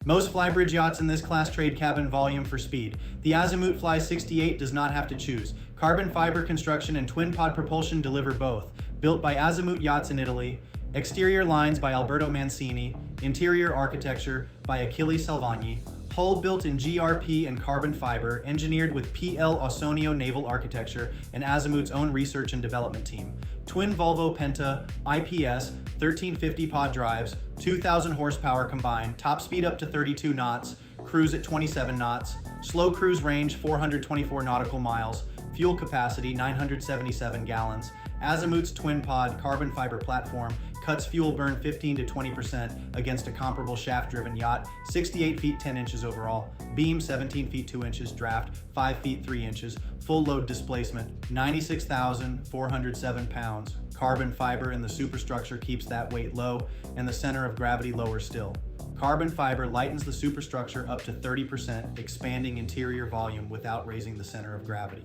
Most Flybridge yachts in this class trade cabin volume for speed. The Azimut Fly 68 does not have to choose. Carbon fiber construction and twin pod propulsion deliver both. Built by Azimut Yachts in Italy. Exterior lines by Alberto Mancini. Interior architecture by Achille Salvagni. Hull built in GRP and carbon fiber, engineered with PL Ausonio Naval Architecture and Azimut's own research and development team. Twin Volvo Penta IPS 1350 pod drives, 2,000 horsepower combined, top speed up to 32 knots, cruise at 27 knots, slow cruise range 424 nautical miles, fuel capacity 977 gallons. Azimut's twin pod carbon fiber platform cuts fuel burn 15 to 20% against a comparable shaft-driven yacht, 68 feet 10 inches overall, beam 17 feet 2 inches, draft 5 feet 3 inches, full load displacement 96,407 pounds. Carbon fiber in the superstructure keeps that weight low and the center of gravity lower still. Carbon fiber lightens the superstructure up to 30%, expanding interior volume without raising the center of gravity.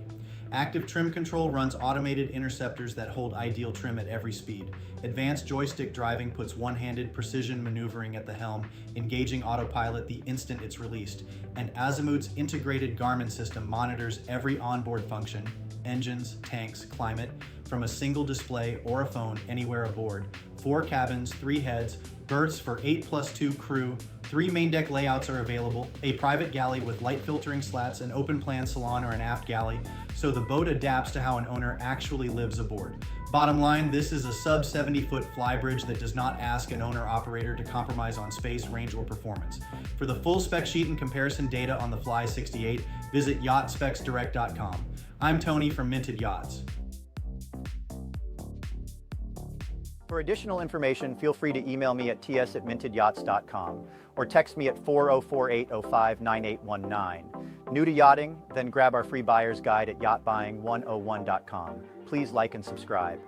Active trim control runs automated interceptors that hold ideal trim at every speed. Advanced joystick driving puts one-handed precision maneuvering at the helm, engaging autopilot the instant it's released. And Azimut's integrated Garmin system monitors every onboard function, engines, tanks, climate, from a single display or a phone anywhere aboard. 4 cabins, 3 heads, berths for 8+2 crew, 3 main deck layouts are available, a private galley with light filtering slats, an open plan salon or an aft galley, so the boat adapts to how an owner actually lives aboard. Bottom line, this is a sub 70-foot Flybridge that does not ask an owner-operator to compromise on space, range, or performance. For the full spec sheet and comparison data on the Fly 68, visit yachtspecsdirect.com. I'm Tony from Minted Yachts. For additional information, feel free to email me at ts@mintedyachts.com or text me at 404-805-9819. New to yachting? Then grab our free buyer's guide at yachtbuying101.com. Please like and subscribe.